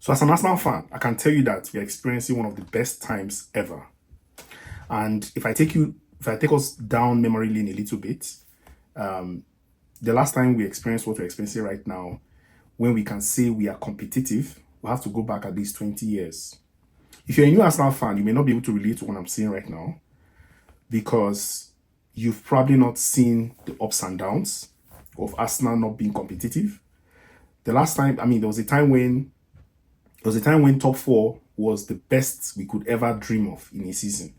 So as an Arsenal fan, I can tell you that we are experiencing one of the best times ever. And if I take us down memory lane a little bit, the last time we experienced what we're experiencing right now, when we can say we are competitive, we have to go back at least 20 years. If you're a new Arsenal fan, you may not be able to relate to what I'm saying right now because you've probably not seen the ups and downs of Arsenal not being competitive. The last time, there was a time when top four was the best we could ever dream of in a season.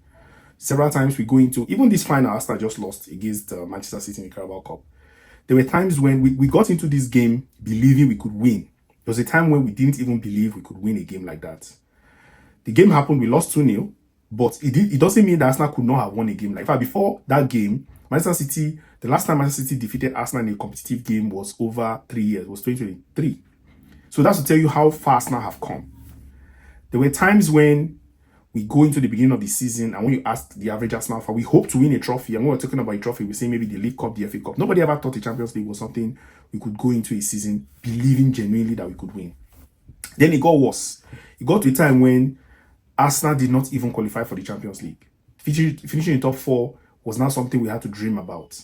Several times we go into, even this final, Arsenal just lost against Manchester City in the Carabao Cup. There were times when we got into this game believing we could win. There was a time when we didn't even believe we could win a game like that. The game happened, we lost 2-0, but it doesn't mean that Arsenal could not have won a game. Like, in fact, before that game, Manchester City, the last time Manchester City defeated Arsenal in a competitive game was over 3 years, it was 2023. So that's to tell you how far Arsenal have come. There were times when we go into the beginning of the season and when you ask the average Arsenal fan, we hope to win a trophy. And when we're talking about a trophy, we say maybe the League Cup, the FA Cup. Nobody ever thought the Champions League was something we could go into a season believing genuinely that we could win. Then it got worse. It got to a time when Arsenal did not even qualify for the Champions League. Finishing in top four was now something we had to dream about.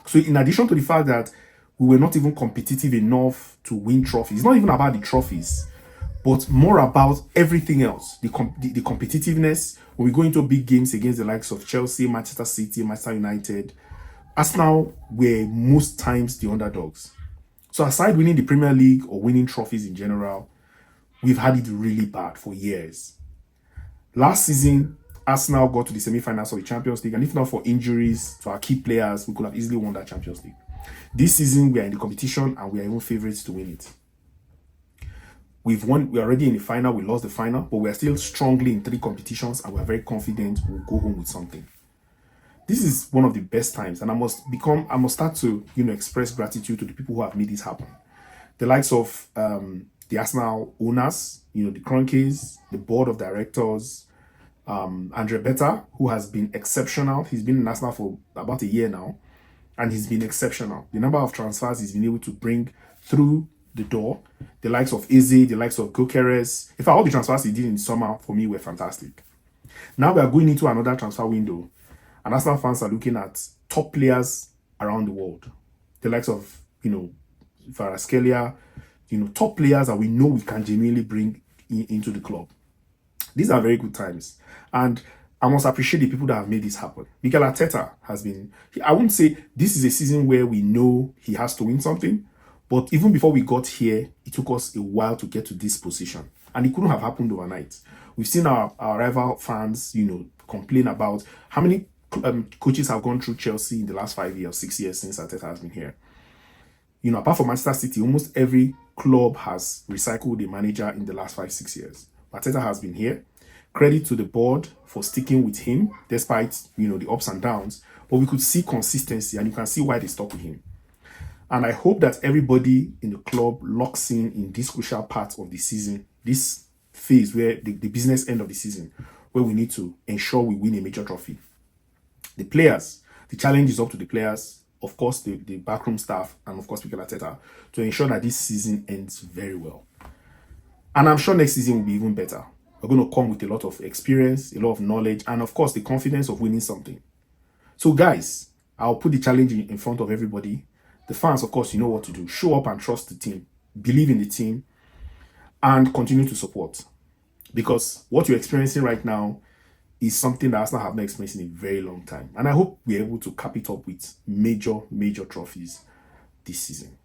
So in addition to the fact that we were not even competitive enough to win trophies, it's not even about the trophies, but more about everything else. The competitiveness. When we go into big games against the likes of Chelsea, Manchester City, Manchester United, Arsenal were most times the underdogs. So aside winning the Premier League or winning trophies in general, we've had it really bad for years. Last season, Arsenal got to the semi-finals of the Champions League, and if not for injuries to our key players, we could have easily won that Champions League. This season, we are in the competition, and we are even favourites to win it. We've won, we're already in the final, we lost the final, but we're still strongly in 3 competitions, and we're very confident we'll go home with something. This is one of the best times, and I must start to, express gratitude to the people who have made this happen. The likes of the Arsenal owners, the Cronkies, the board of directors, Andre Beta, who has been exceptional. He's been in Arsenal for about a year now, and he's been exceptional. The number of transfers he's been able to bring through the door, the likes of Eze, the likes of Gokeres. In fact, all the transfers he did in the summer for me were fantastic. Now we are going into another transfer window, and Arsenal fans are looking at top players around the world. The likes of, Kvaratskhelia, top players that we know we can genuinely bring into the club. These are very good times. And I must appreciate the people that have made this happen. Mikel Arteta has been, I wouldn't say this is a season where we know he has to win something, but even before we got here, it took us a while to get to this position. And it couldn't have happened overnight. We've seen our rival fans, complain about how many coaches have gone through Chelsea in the last 5 years, 6 years since Arteta has been here. Apart from Manchester City, almost every club has recycled a manager in the last 5-6 years. Arteta has been here. Credit to the board for sticking with him, despite, the ups and downs. But we could see consistency, and you can see why they stuck with him. And I hope that everybody in the club locks in this crucial part of the season, this phase where the business end of the season, where we need to ensure we win a major trophy. The players, the challenge is up to the players, of course, the backroom staff, and of course, Mikel Arteta, to ensure that this season ends very well. And I'm sure next season will be even better. We're going to come with a lot of experience, a lot of knowledge, and of course, the confidence of winning something. So guys, I'll put the challenge in front of everybody. The fans, of course, you know what to do. Show up and trust the team. Believe in the team. And continue to support. Because what you're experiencing right now is something that Arsenal have not experienced in a very long time. And I hope we're able to cap it up with major trophies this season.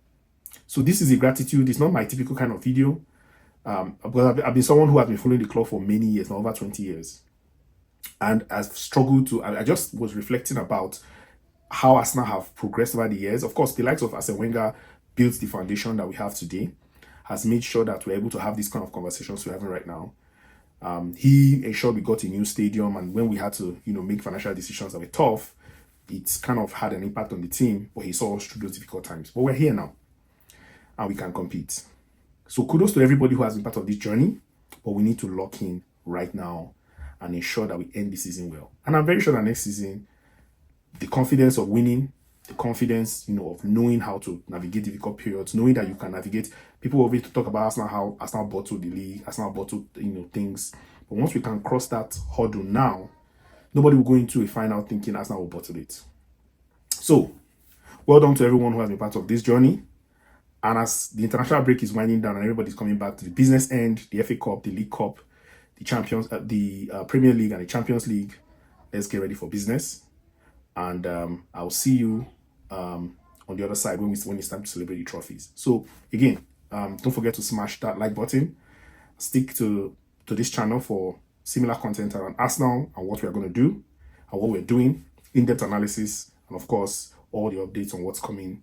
So this is a gratitude. It's not my typical kind of video. Because I've been someone who has been following the club for many years, now over 20 years. And I've struggled to, I just was reflecting about how Arsenal have progressed over the years. Of course, the likes of Arsene Wenger built the foundation that we have today, has made sure that we're able to have these kind of conversations we're having right now. He ensured we got a new stadium, and when we had to, make financial decisions that were tough, it's kind of had an impact on the team, but he saw us through those difficult times. But we're here now, and we can compete. So kudos to everybody who has been part of this journey, but we need to lock in right now and ensure that we end the season well. And I'm very sure that next season, the confidence of winning the confidence, of knowing how to navigate difficult periods, knowing that you can navigate. People always talk about Arsenal, how Arsenal bottled the league, Arsenal bottled, things. But once we can cross that hurdle now, nobody will go into a final thinking Arsenal will bottle it. So, well done to everyone who has been part of this journey. And as the international break is winding down and everybody's coming back to the business end, the FA Cup, the League Cup, the Champions, the Premier League and the Champions League, let's get ready for business. And I'll see you on the other side when it's time to celebrate the trophies. So again, don't forget to smash that like button. Stick to this channel for similar content around Arsenal and what we are going to do and what we're doing, in-depth analysis, and of course, all the updates on what's coming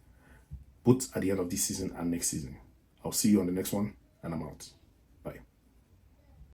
both at the end of this season and next season. I'll see you on the next one, and I'm out.